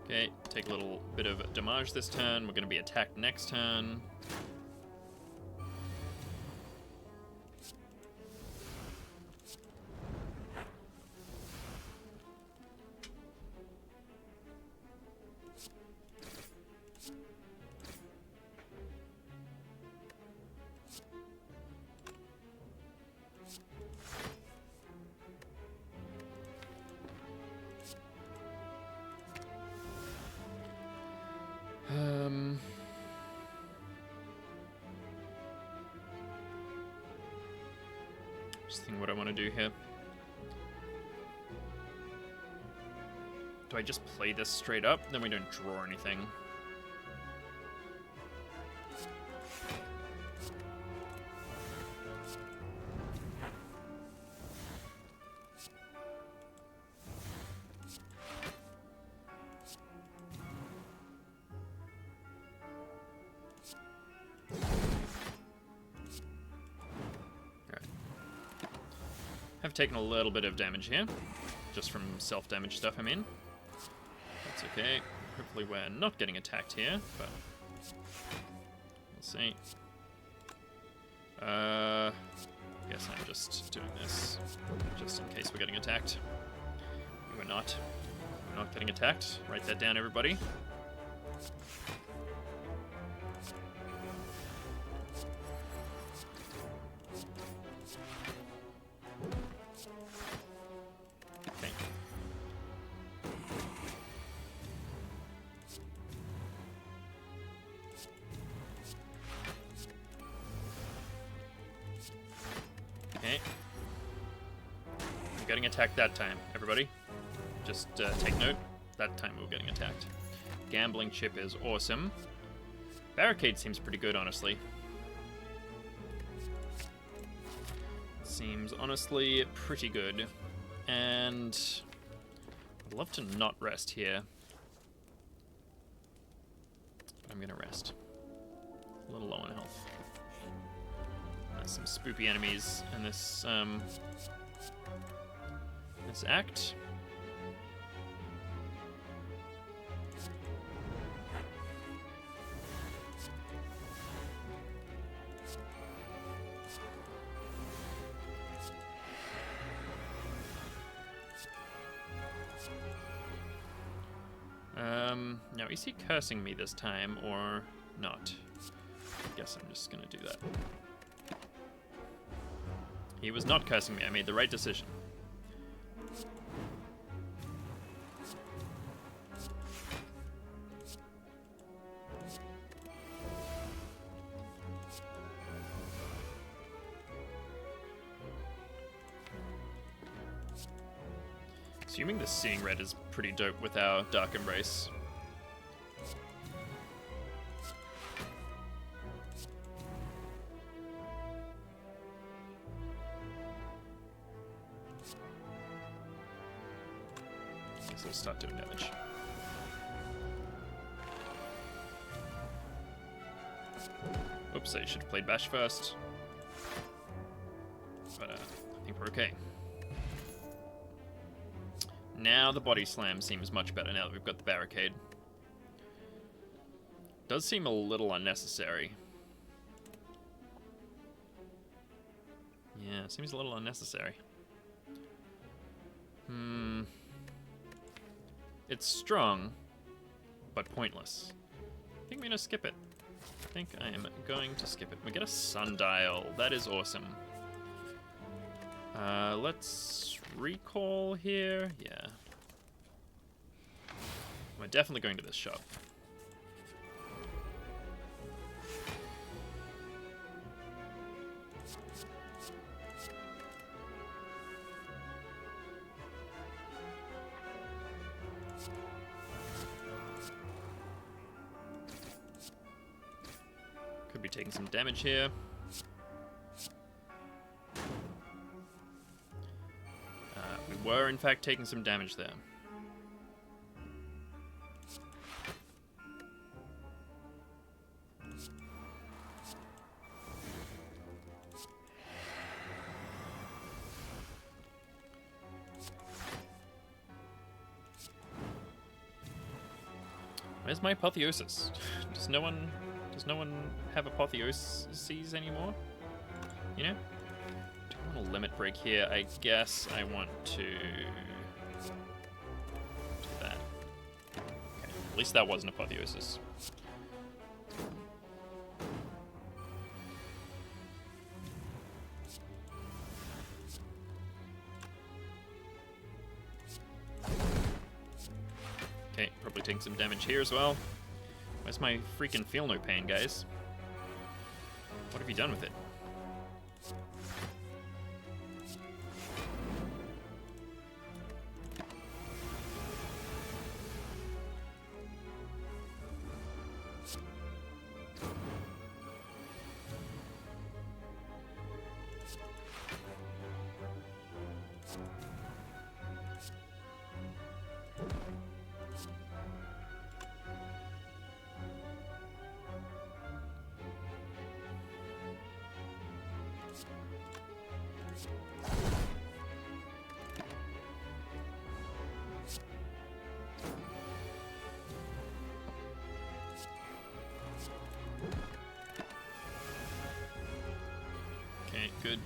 Speaker 1: Okay, take a little bit of damage this turn. We're going to be attacked next turn. Just think what I want to do here. Do I just play this straight up? Then we don't draw anything. I've taken a little bit of damage here. Just from self-damage stuff, I mean. That's okay. Hopefully we're not getting attacked here, but... we'll see. Guess I'm just doing this just in case we're getting attacked. We're not. We're not getting attacked. Write that down, everybody. Okay. Okay. We're getting attacked that time, everybody. Just take note. That time we were getting attacked. Gambling chip is awesome. Barricade seems pretty good, honestly. Seems honestly pretty good. And I'd love to not rest here. But I'm gonna rest. A little low on health. There's some spoopy enemies in this this act. Now, is he cursing me this time or not? I guess I'm just gonna do that. He was not cursing me. I made the right decision. Assuming the Seeing Red is pretty dope with our Dark Embrace. Guess I'll start doing damage. Oops, I should have played Bash first. But I think we're okay. Now the body slam seems much better now that we've got the barricade. Does seem a little unnecessary. Yeah, seems a little unnecessary. It's strong, but pointless. I think I'm gonna skip it. I think I am going to skip it. We get a sundial. That is awesome. Let's recall here. Yeah. We're definitely going to this shop. Could be taking some damage here. We were, in fact, taking some damage there. Where's my apotheosis? Does no one have apotheoses anymore? You know? Do I want a limit break here? I guess I want to do that. Okay, at least that wasn't apotheosis. Okay, probably taking some damage here as well. Where's my freaking feel no pain, guys? What have you done with it? good.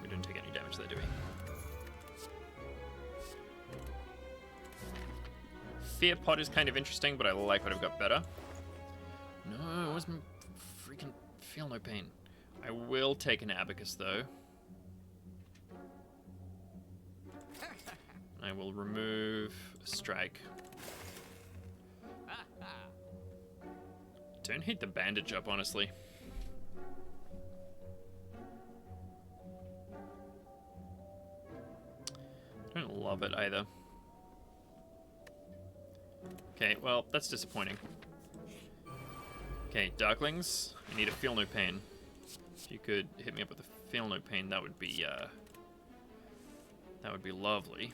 Speaker 1: We didn't take any damage there, do we? Fear Pot is kind of interesting, but I like what I've got better. No, it wasn't freaking feel no pain. I will take an Abacus, though. I will remove a Strike. Don't hate the bandage up, honestly. I don't love it either. Okay, well, that's disappointing. Okay, Darklings, I need a Feel No Pain. If you could hit me up with a Feel No Pain, that would be lovely.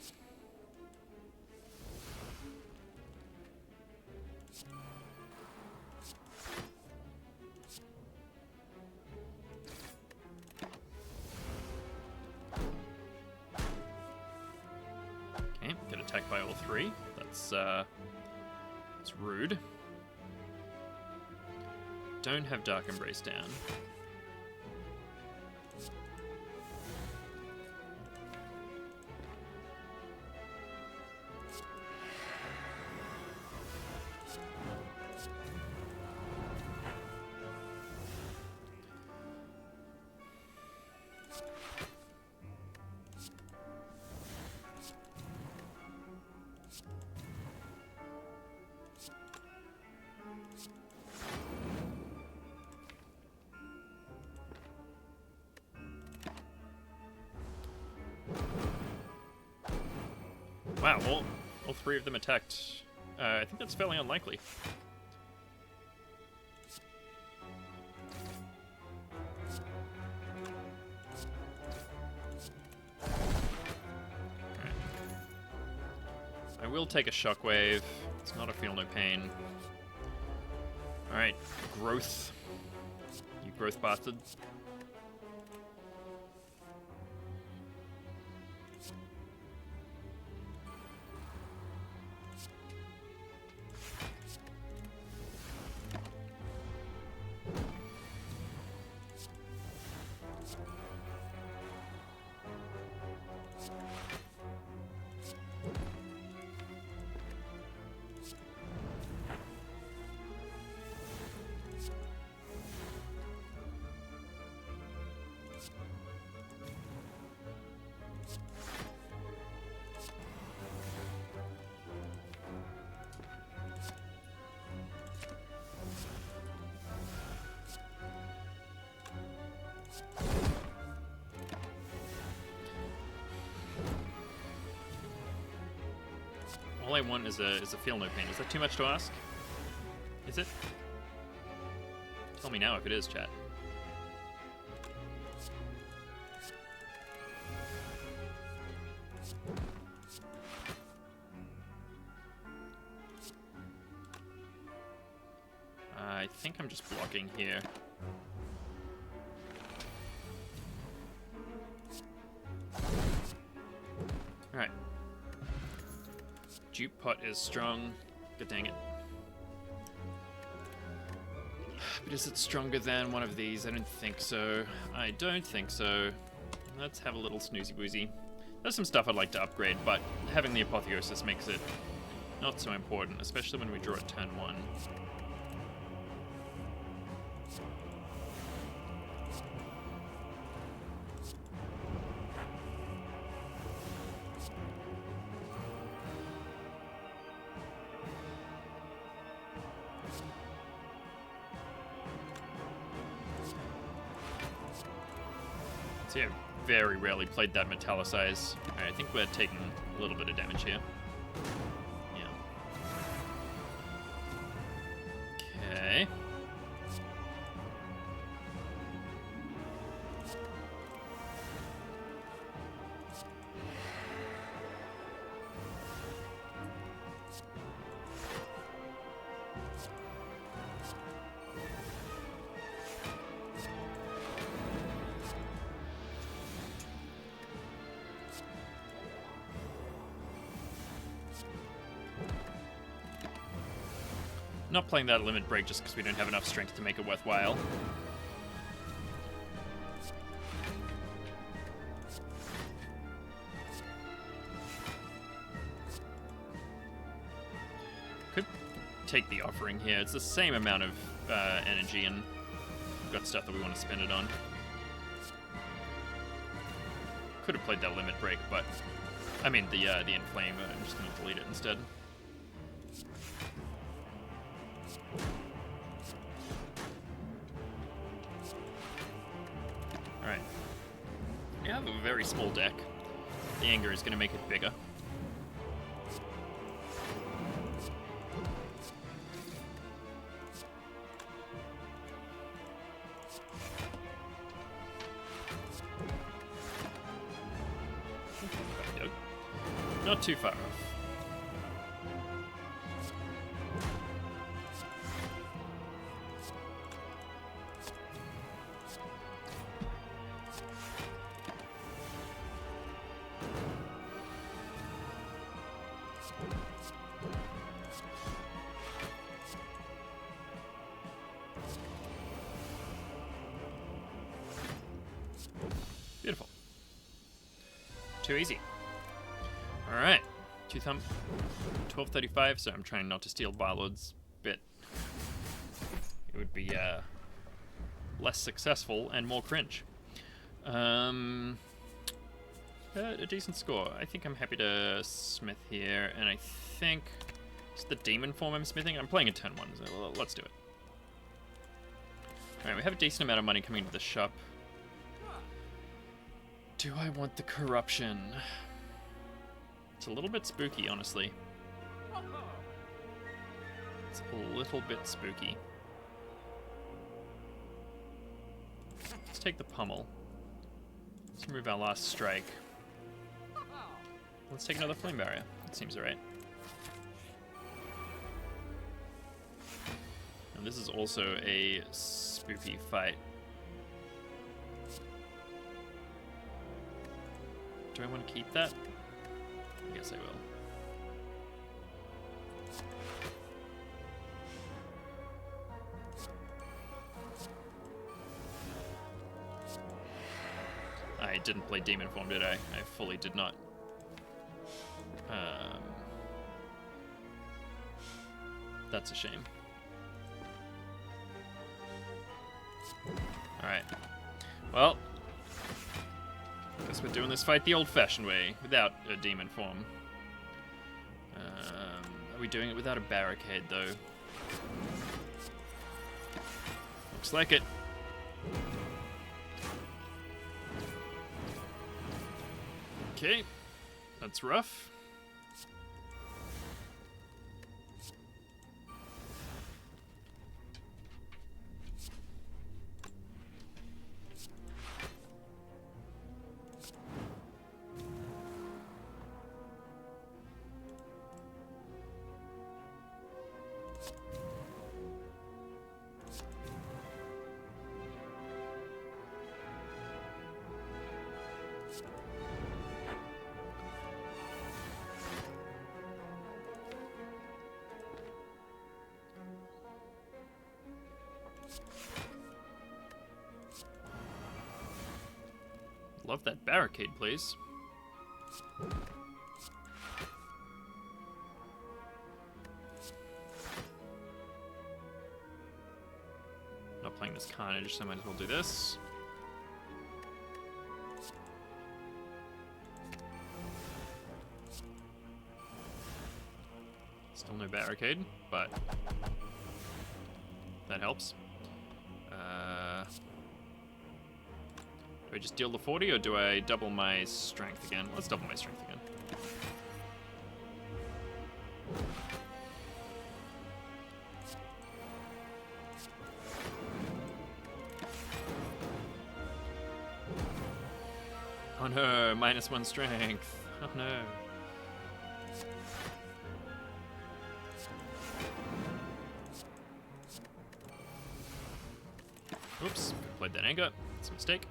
Speaker 1: Okay, get attacked by all three. That's rude. Don't have Dark Embrace down. Wow, all three of them attacked. I think that's fairly unlikely. Alright. I will take a Shockwave. It's not a Feel No Pain. Alright, Growth. You growth bastard. All I want is a Feel No Pain. Is that too much to ask? Is it? Tell me now if it is, chat. I think I'm just blocking here. Alright. Dupe Pot is strong. God dang it. But is it stronger than one of these? I don't think so. I don't think so. Let's have a little snoozy woozy. There's some stuff I'd like to upgrade, but having the Apotheosis makes it not so important, especially when we draw at turn 1. See, I very rarely played that Metallicize. Alright, I think we're taking a little bit of damage here. Yeah. Okay. Not playing that limit break just because we don't have enough strength to make it worthwhile. Could take the offering here. It's the same amount of energy, and we've got stuff that we want to spend it on. Could have played that limit break, but I mean the inflame. I'm just going to delete it instead. All right. We have a very small deck. The anger is going to make it bigger. Not too far off. Beautiful. Too easy. All right. 1235, so I'm trying not to steal Barlord's bit. It would be less successful and more cringe. A decent score. I think I'm happy to smith here, and I think it's the demon form I'm smithing. I'm playing a turn 1, so let's do it. All right, we have a decent amount of money coming into the shop. Do I want the corruption? It's a little bit spooky, honestly. It's a little bit spooky. Let's take the pummel. Let's remove our last strike. Let's take another flame barrier. That seems alright. And this is also a spooky fight. Do I want to keep that? I guess I will. I didn't play Demon Form, did I? I fully did not. That's a shame. Alright. Well, guess we're doing this fight the old-fashioned way, without a demon form. Are we doing it without a barricade, though? Looks like it. Okay, that's rough. Love that barricade, please. Not playing this Carnage, so I might as well do this. Still no barricade, but that helps. Do I just deal the 40, or do I double my strength again? Let's double my strength again. Oh no, -1 strength. Oh no. Oops, played that anger. It's a mistake.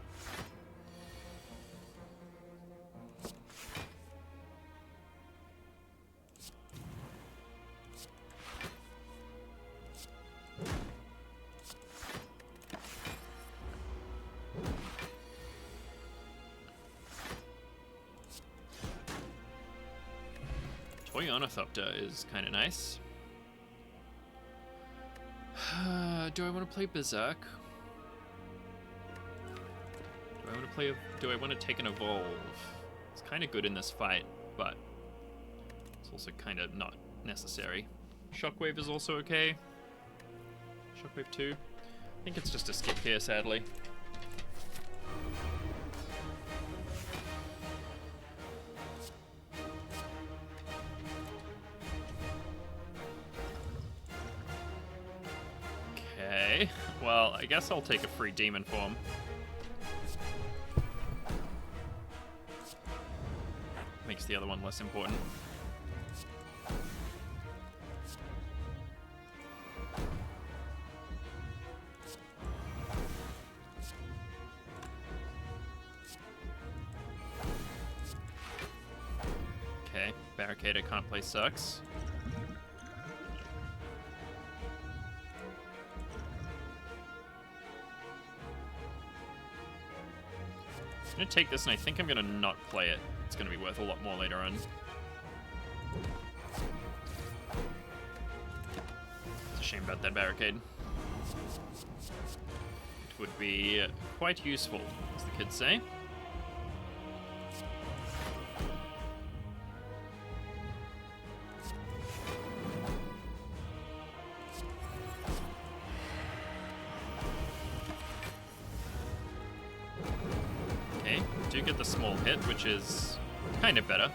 Speaker 1: Toy Ornithopter is kind of nice. Do I want to play Berserk? Do I want to take an Evolve? It's kind of good in this fight, but it's also kind of not necessary. Shockwave is also okay. Shockwave 2. I think it's just a skip here, sadly. Okay, well, I guess I'll take a free demon form. Makes the other one less important. Okay, Barricade I can't play sucks. I'm gonna take this and I think I'm gonna not play it. It's gonna be worth a lot more later on. It's a shame about that barricade. It would be quite useful, as the kids say. Okay, do get the small hit, which is kind of better.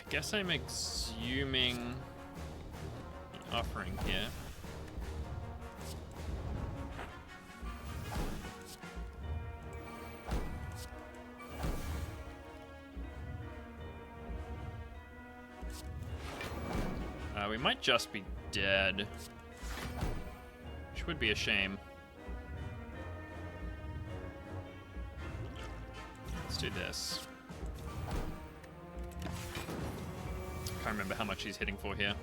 Speaker 1: Guess I'm exhuming the offering here. We might just be dead, which would be a shame. Let's do this. Can't remember how much he's hitting for here.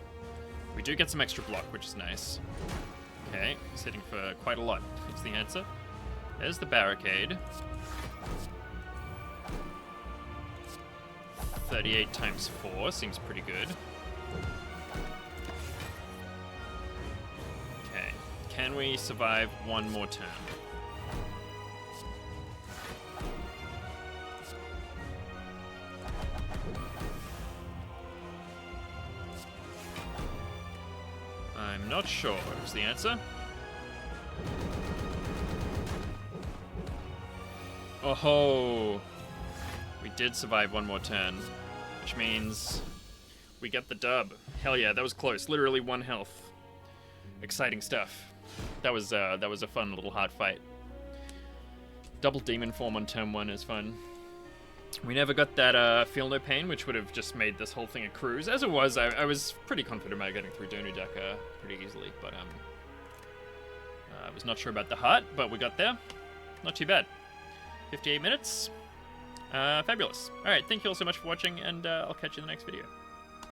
Speaker 1: We do get some extra block, which is nice. Okay, he's hitting for quite a lot, is the answer. There's the barricade. 38 times 4 seems pretty good. Okay, can we survive one more turn? I'm not sure, is the answer. Oh ho! We did survive one more turn, which means we get the dub. Hell yeah, that was close. Literally 1 health. Exciting stuff. That was a fun little hard fight. Double demon form on turn 1 is fun. We never got that Feel No Pain, which would have just made this whole thing a cruise. As it was, I was pretty confident about getting through Donudaka pretty easily, but I was not sure about the heart, but we got there. Not too bad. 58 minutes. Fabulous. Alright, thank you all so much for watching, and I'll catch you in the next video.